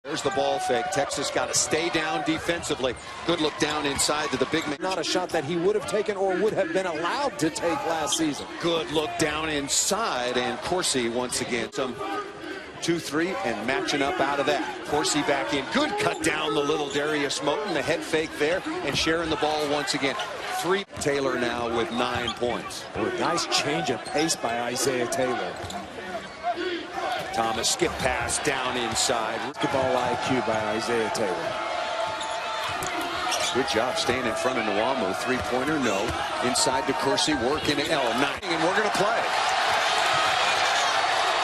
There's the ball fake. Texas got to stay down defensively. Good look down inside to the big man. Not a shot that he would have taken or would have been allowed to take last season. Good look down inside, and Coursey once again. Some 2-3 and matching up out of that. Coursey back in. Good cut down the little Darius Moten. The head fake there and sharing the ball once again. Taylor now with 9 points. Oh, nice change of pace by Isaiah Taylor. Thomas skip pass down inside. Basketball IQ by Isaiah Taylor. Good job staying in front of Nwamu. Three-pointer, no. Inside to Coursey, working at L9, and we're going to play.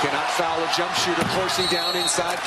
Cannot foul a jump shooter. Coursey down inside.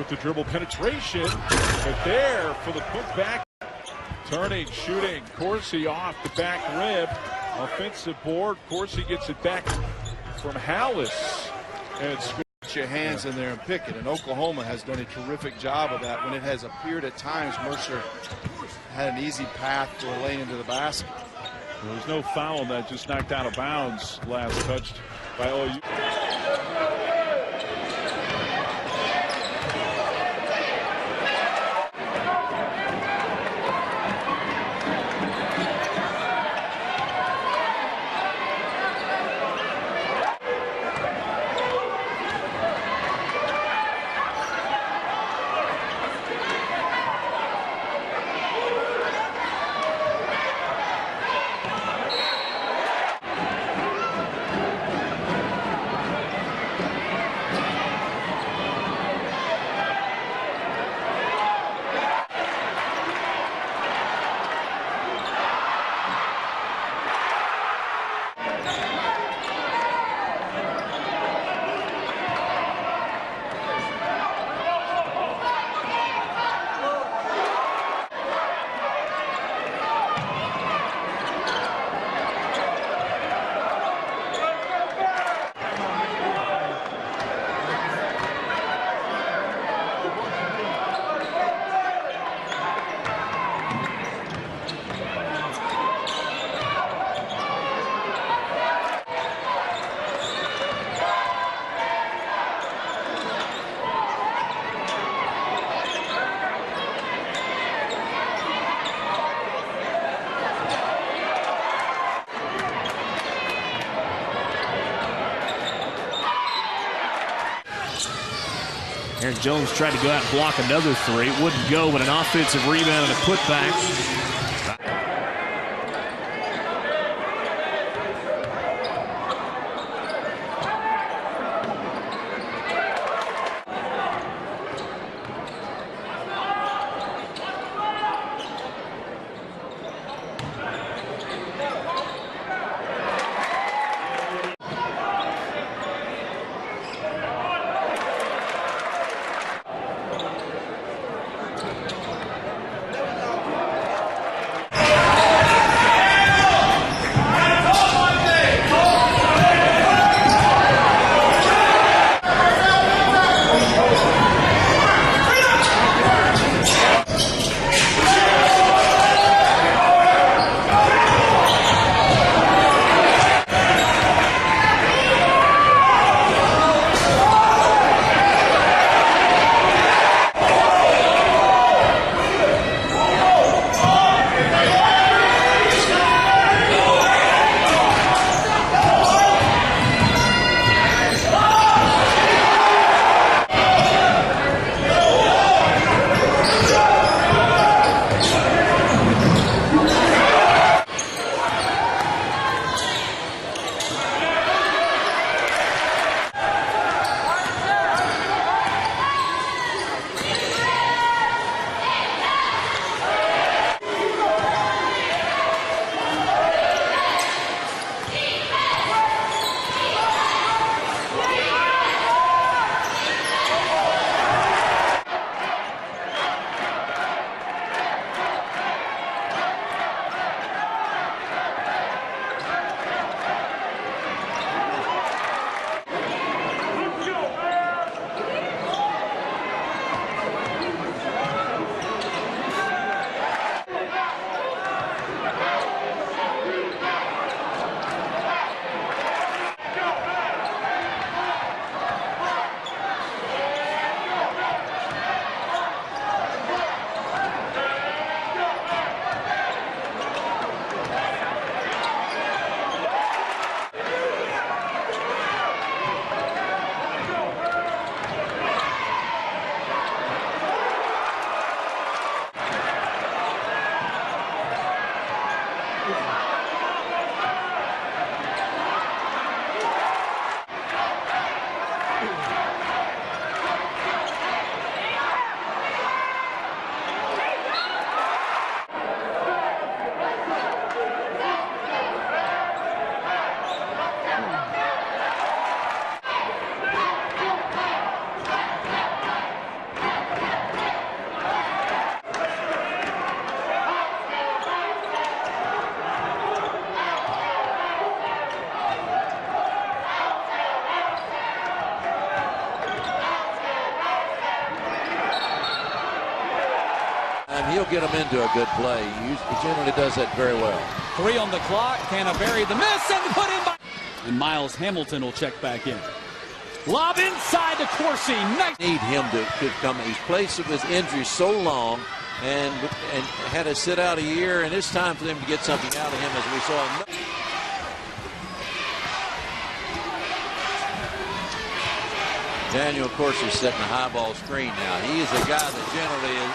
with the dribble penetration. But there for the putback. Turning, shooting. Coursey off the back rim. Offensive board. Coursey gets it back from Hallis. And get your hands in there and pick it. And Oklahoma has done a terrific job of that when it has appeared at times Mercer had an easy path to a lane into the basket. There was no foul on that, just knocked out of bounds last touched by OU. Aaron Jones tried to go out and block another three. It wouldn't go, but an offensive rebound and a putback. he'll get them into a good play. He generally does that very well. 3 on the clock. Canterbury the miss and put in by. And Miles Hamilton will check back in. Lob inside to Coursey. Nice. Need him to come. He's played with his injury so long and had to sit out a year, and it's time for them to get something out of him, as we saw him. Daniel, of course, is setting a high ball screen now. He is a guy that generally is.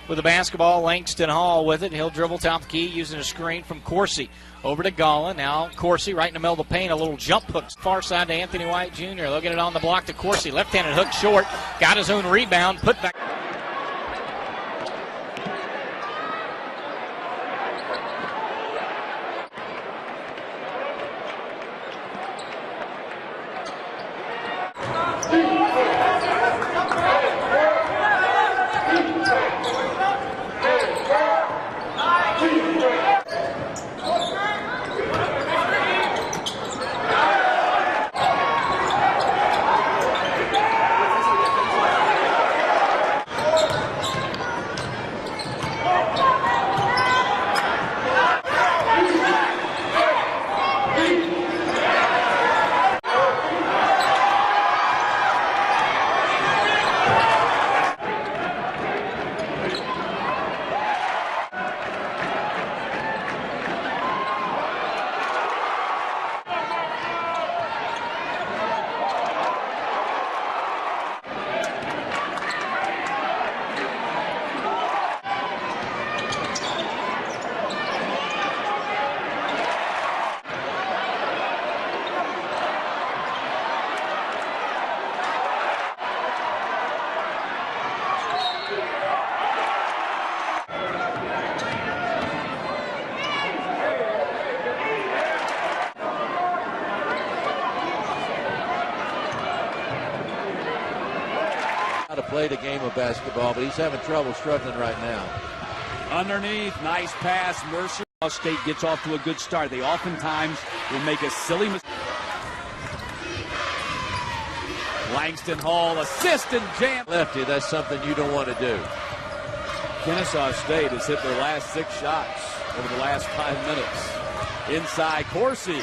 With the basketball, Langston Hall with it. He'll dribble top the key using a screen from Coursey. Over to Galla. Now Coursey right in the middle of the paint. A little jump hook. Far side to Anthony White Jr. They'll get it on the block to Coursey. Left-handed hook short. Got his own rebound. Put back. To play the game of basketball, but he's having trouble struggling right now. Underneath, nice pass. Mercer State gets off to a good start. They oftentimes will make a silly mistake. Langston Hall, assist and jam. Lefty, that's something you don't want to do. Kennesaw State has hit their last 6 shots over the last 5 minutes. Inside, Coursey.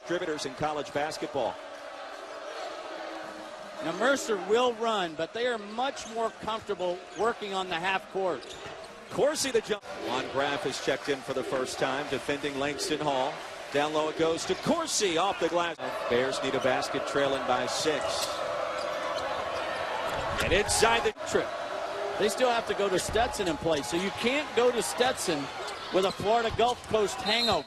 Distributors in college basketball. Now Mercer will run, but they are much more comfortable working on the half court. Coursey the jump. Juan Graff is checked in for the first time, defending Langston Hall. Down low it goes to Coursey off the glass. Bears need a basket, trailing by 6. And inside the trip. They still have to go to Stetson and play, so you can't go to Stetson with a Florida Gulf Coast hangover.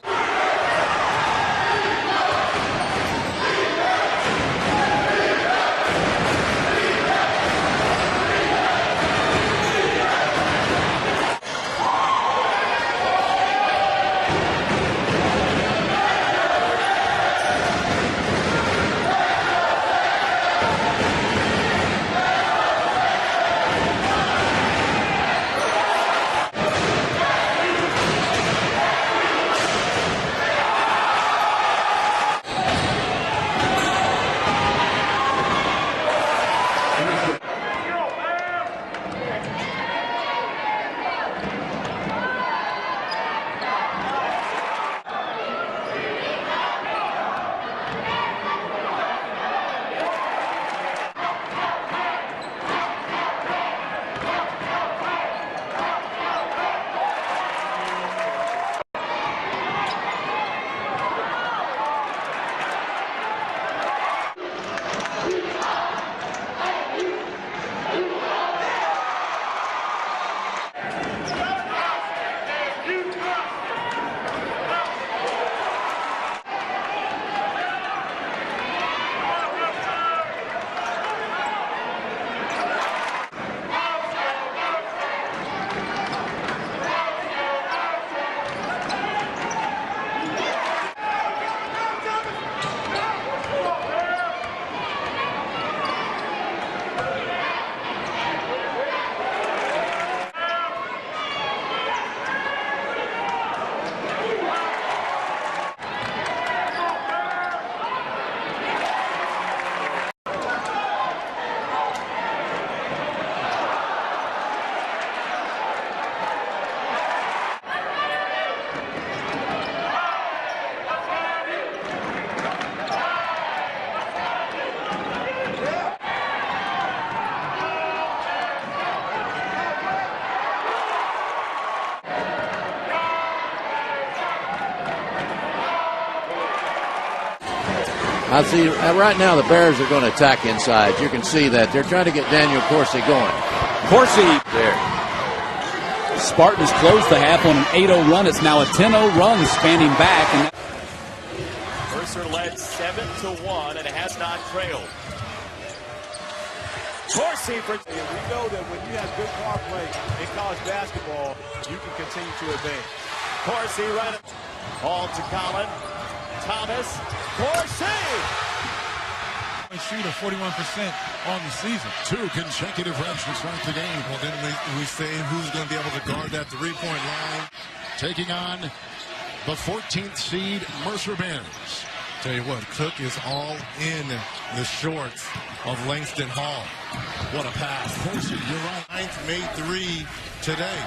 I see right now the Bears are going to attack inside. You can see that. They're trying to get Daniel Coursey going. Coursey There. Spartans closed the half on an 8-0 run. It's now a 10-0 run spanning back. And Mercer led 7-1 and has not trailed. Coursey for. We know that when you have good guard play in college basketball, you can continue to advance. Coursey right all to Collin. Thomas. Coursey. Shooter 41% on the season. 2 consecutive reps to start the game. Well, then we say who's going to be able to guard that three-point line. Taking on the 14th seed Mercer Bears. Tell you what, Cook is all in the shorts of Langston Hall. What a pass. Coursey, you're right. 9th made 3 today.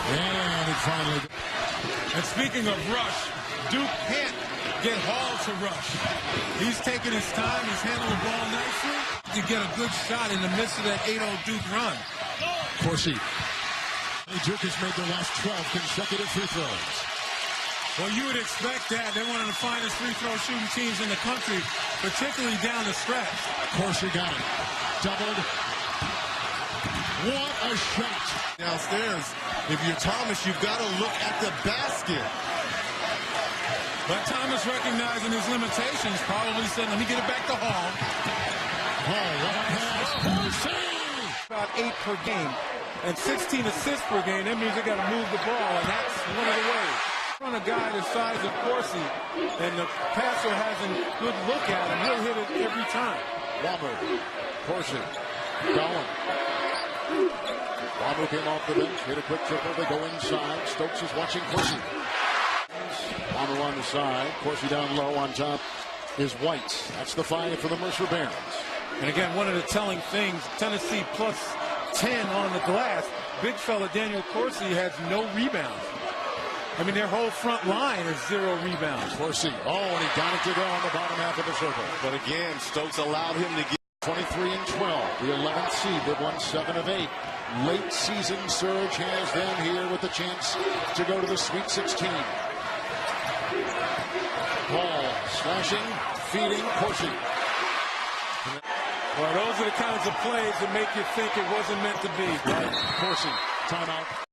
And it finally. And speaking of rush, Duke can't get Hall to rush. He's taking his time. He's handling the ball nicely to get a good shot in the midst of that 8-0 Duke run. Coursey. Duke has made their last 12 consecutive free throws. Well, you would expect that. They're one of the finest free throw shooting teams in the country, particularly down the stretch. Coursey got it. Doubled. What a shot. Downstairs, if you're Thomas, you've got to look at the basket. But Thomas, recognizing his limitations, probably said, let me get it back to Hall. Hall, what a pass. Coursey! About 8 per game and 16 assists per game. That means they got to move the ball, and that's one of the ways. On a guy the size of Coursey, and the passer has a good look at him, he'll hit it every time. Wamu. Coursey. Going. Wamu came off the bench, hit a quick triple. They go inside. Stokes is watching Coursey. Wamu on the side. Coursey down low. On top is White. That's the 5 for the Mercer Bears. And again, one of the telling things, Tennessee plus 10 on the glass. Big fella Daniel Coursey has no rebounds. I mean, their whole front line is 0 rebounds. Coursey, and he got it to go on the bottom half of the circle. But again, Stokes allowed him to get 23 and 12. The 11th seed that won 7 of 8. Late season surge has them here with a chance to go to the Sweet 16. Hall slashing, feeding Coursey. Well, those are the kinds of plays that make you think it wasn't meant to be. Right. Coursey, timeout.